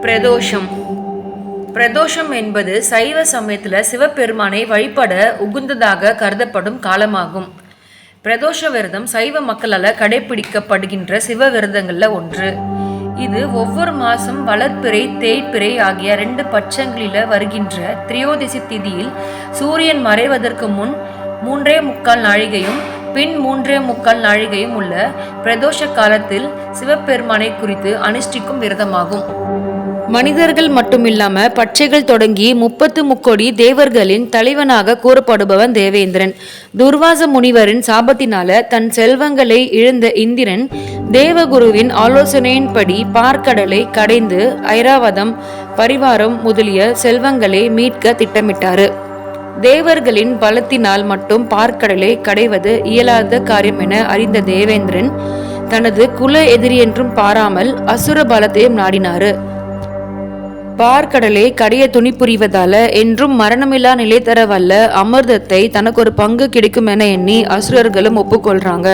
பிரதோஷம். பிரதோஷம் என்பது சைவ சமயத்தில் சிவபெருமானை வழிபட உகுந்ததாக கருதப்படும் காலமாகும். பிரதோஷ விரதம் சைவ மக்களால் கடைபிடிக்கப்படுகின்ற சிவ விரதங்களில் ஒன்று. இது ஒவ்வொரு மாதம் வளர்ப்பிறை தேய்ப்பிறை ஆகிய 2 பட்சங்களில் வருகின்ற திரியோதசி திதியில் சூரியன் மறைவதற்கு முன் 3.25 நாழிகையும் பின் 3.25 நாழிகையும் உள்ள பிரதோஷ காலத்தில் சிவபெருமானை குறித்து அனுஷ்டிக்கும் விரதமாகும். மனிதர்கள் மட்டுமில்லாம பட்சைகள் தொடங்கி 30 முக்கோடி தேவர்களின் தலைவனாக கூறப்படுபவன் தேவேந்திரன். துர்வாச முனிவரின் சாபத்தினால தன் செல்வங்களை இழந்த இந்திரன் தேவகுருவின் ஆலோசனையின்படி பார்க்கடலை கடைந்து ஐராவதம் பரிவாரம் முதலிய செல்வங்களை மீட்க திட்டமிட்டாரு. தேவர்களின் பலத்தினால் மட்டும் பார்க்கடலை கடைவது இயலாத காரியம் என அறிந்த தேவேந்திரன் தனது குல எதிரி என்றும் பாராமல் அசுர பலத்தையும் நாடினாரு. பார்க்கடலை கடைய துணி புரிவதால என்றும் மரணமில்லா நிலை தர வல்ல அமிர்தத்தை தனக்கு ஒரு பங்கு கிடைக்கும் என எண்ணி அசுரர்களும் ஒப்புக்கொள்றாங்க.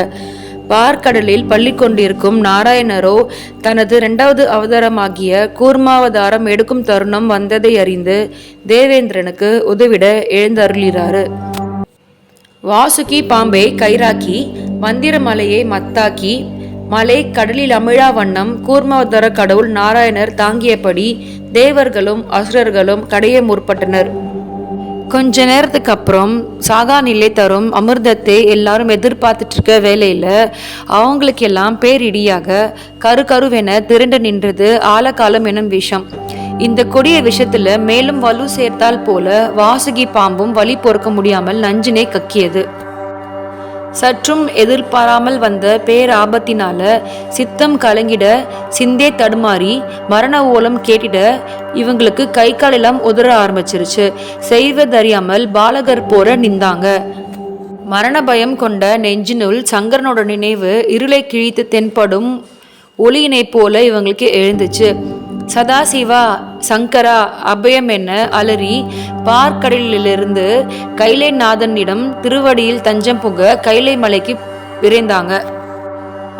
பார்க்கடலில் பள்ளி கொண்டிருக்கும் நாராயணரோ தனது 2வது அவதாரமாகிய கூர்மாவதாரம் எடுக்கும் தருணம் வந்ததை அறிந்து தேவேந்திரனுக்கு உதவிட எழுந்தருளிறாரு. வாசுகி பாம்பை கயிறாக்கி மந்திர மலையை மத்தாக்கி மலை கடலில் அமிழா வண்ணம் கூர்மாவதார கடவுள் நாராயணர் தாங்கியபடி தேவர்களும் அசுரர்களும் கடைய முற்பட்டனர். கொஞ்ச நேரத்துக்கு அப்புறம் சாகா நிலை தரும் அமிர்தத்தை எல்லாரும் எதிர்பார்த்துட்டு இருக்க வேலையில அவங்களுக்கெல்லாம் பேரிடியாக கருவென திரண்டு நின்றது ஆலகாலம் எனும் விஷம். இந்த கொடிய விஷத்துல மேலும் வலு சேர்த்தால் போல வாசுகி பாம்பும் வலி பொறுக்க முடியாமல் நஞ்சினை கக்கியது. சற்றும் எதிர்பாராமல் வந்த பேராபத்தினால சித்தம் கலங்கிட சிந்தே தடுமாறி மரண ஓலம் கேட்டிட இவங்களுக்கு கை காலெல்லாம் உதற ஆரம்பிச்சிருச்சு. செய்வதறியாமல் பாலகர் போல நின்றாங்க. மரண பயம் கொண்ட நெஞ்சினுள் சங்கரனோட நினைவு இருளை கிழித்து தென்படும் ஒளியினை போல இவங்களுக்கு எழுந்துச்சு. சதாசிவா சங்கரா அபயம் என்ன அலறி பார்க்கடலிலிருந்து கைலைநாதனிடம் திருவடியில் தஞ்சம் புக கைலை மலைக்கு விரைந்தாங்க.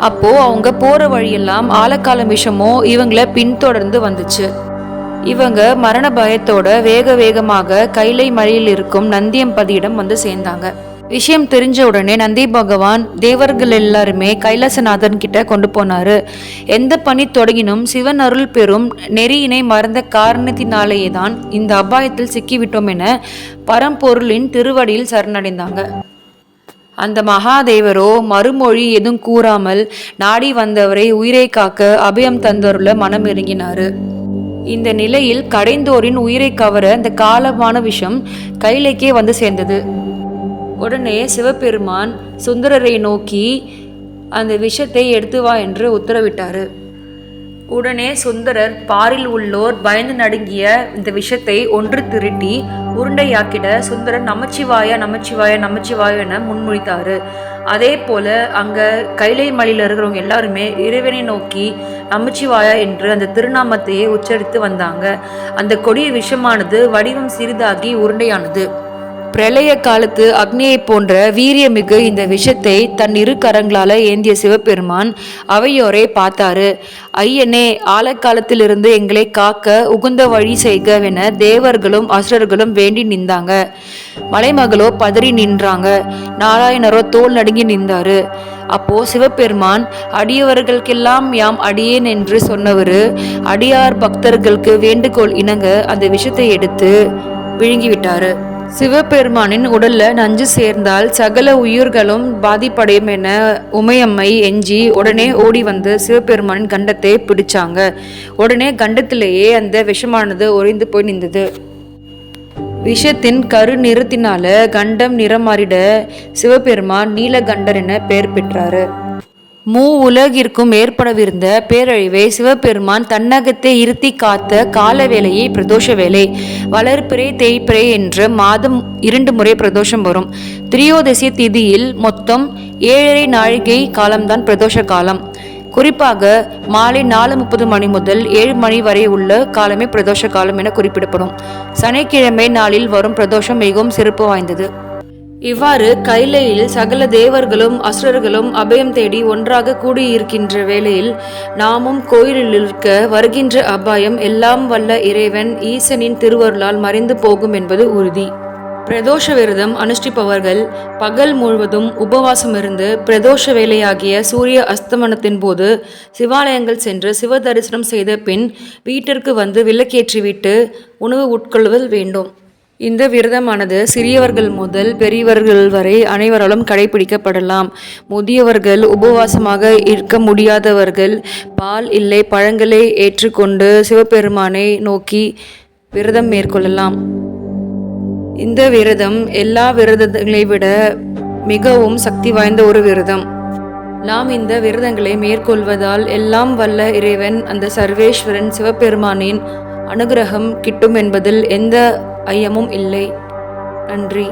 அப்போ அவங்க போற வழியெல்லாம் ஆலக்கால விஷமோ இவங்களை பின்தொடர்ந்து வந்துச்சு. இவங்க மரண பயத்தோட வேகமாக கைலை மலையில் இருக்கும் நந்தியம்பதியிடம் வந்து சேர்ந்தாங்க. விஷயம் தெரிஞ்ச உடனே நந்தி பகவான் தேவர்கள் எல்லாருமே கைலாசநாதன் கிட்ட கொண்டு போனாரு. எந்த பணி தொடங்கினும் சிவன் அருள் பெறும் நெறியினை மறந்த காரணத்தினாலேயே தான் இந்த அபாயத்தில் சிக்கிவிட்டோம் என பரம்பொருளின் திருவடியில் சரணடைந்தாங்க. அந்த மகாதேவரோ மறுமொழி எதுவும் கூறாமல் நாடி வந்தவரை உயிரை காக்க அபயம் தந்தருள மனம் இறங்கினாரு. இந்த நிலையில் கடைந்தோரின் உயிரை கவர இந்த காலமான விஷம் கைலைக்கே வந்து சேர்ந்தது. உடனே சிவபெருமான் சுந்தரரை நோக்கி அந்த விஷத்தை எடுத்து வா என்று உத்தரவிட்டாரு. உடனே சுந்தரர் பாரில் உள்ளோர் பயந்து நடுங்கிய இந்த விஷத்தை ஒன்று திரட்டி உருண்டையாக்கிட சுந்தரர் நமச்சிவாய நமச்சிவாய நமச்சிவாய என முன்மொழித்தாரு. அதே போல அங்க கைலை மலையில் இருக்கிறவங்க எல்லாருமே இறைவனை நோக்கி நமச்சிவாயா என்று அந்த திருநாமத்தையே உச்சரித்து வந்தாங்க. அந்த கொடிய விஷமானது வடிவம் சிறிதாகி உருண்டையானது. பிரளய காலத்து அக்னியை போன்ற வீரியமிகு இந்த விஷத்தை தன் 2 கரங்களால ஏந்திய சிவபெருமான் அவையோரை பார்த்தாரு. ஐயனே, ஆலக்காலத்திலிருந்து எங்களை காக்க உகுந்த வழி செய்கவென தேவர்களும் அசுரர்களும் வேண்டி நின்றாங்க. மலைமகளோ பதறி நின்றாங்க. நாராயணரோ தோல் நடுங்கி நின்றாரு. அப்போ சிவபெருமான் அடியவர்களுக்கெல்லாம் யாம் அடியேன் என்று சொன்னவரு அடியார் பக்தர்களுக்கு வேண்டுகோள் இணங்க அந்த விஷத்தை எடுத்து விழுங்கிவிட்டாரு. சிவபெருமானின் உடல்ல நஞ்சு சேர்ந்தால் சகல உயிர்களும் பாதிப்படையும் என உமையம்மை எஞ்சி உடனே ஓடி வந்து சிவபெருமானின் கண்டத்தை பிடிச்சாங்க. உடனே கண்டத்திலேயே அந்த விஷமானது உறைந்து போய் நின்றது. விஷத்தின் கரு நிறத்தினால கண்டம் நிறம் மாறிட சிவபெருமான் நீலகண்டர் என பெயர் பெற்றாரு. உலகிற்கும் ஏற்படவிருந்த பேரழிவை சிவபெருமான் தன்னகத்தை இருத்தி காத்த கால வேலையை பிரதோஷ வேலை. வளர்ப்பிறை தேய்ப்பிறை என்ற மாதம் 2 முறை பிரதோஷம் வரும். திரியோதசி திதியில் மொத்தம் 7.5 நாழிகை காலம்தான் பிரதோஷ காலம். குறிப்பாக மாலை 4:30 மணி முதல் 7 மணி வரை உள்ள காலமே பிரதோஷ காலம் என குறிப்பிடப்படும். சனிக்கிழமை நாளில் வரும் பிரதோஷம் மிகவும் சிறப்பு வாய்ந்தது. இவ்வாறு கைலையில் சகல தேவர்களும் அசுரர்களும் அபயம் தேடி ஒன்றாக கூடியிருக்கின்ற வேளையில் நாமும் கோயிலில் இருக்க வருகின்ற அபாயம் எல்லாம் வல்ல இறைவன் ஈசனின் திருவருளால் மறைந்து போகும் என்பது உறுதி. பிரதோஷ விரதம் அனுஷ்டிப்பவர்கள் பகல் முழுவதும் உபவாசம் இருந்து பிரதோஷ வேளையாகிய சூரிய அஸ்தமனத்தின் போது சிவாலயங்கள் சென்று சிவ தரிசனம் செய்த பின் வீட்டிற்கு வந்து விளக்கேற்றிவிட்டு உணவு உட்கொள்வது வேண்டும். இந்த விரதமானது சிறியவர்கள் முதல் பெரியவர்கள் வரை அனைவராலும் கடைபிடிக்கப்படலாம். முதியவர்கள், உபவாசமாக இருக்க முடியாதவர்கள் பால் இல்லை பழங்களை ஏற்றுக்கொண்டு சிவபெருமானை நோக்கி விரதம் மேற்கொள்ளலாம். இந்த விரதம் எல்லா விரதங்களை விட மிகவும் சக்தி வாய்ந்த ஒரு விரதம். நாம் இந்த விரதங்களை மேற்கொள்வதால் எல்லாம் வல்ல இறைவன் அந்த சர்வேஸ்வரன் சிவபெருமானின் அனுகிரகம் கிட்டும் என்பதில் எந்த ஐயமும் இல்லை. நன்றி.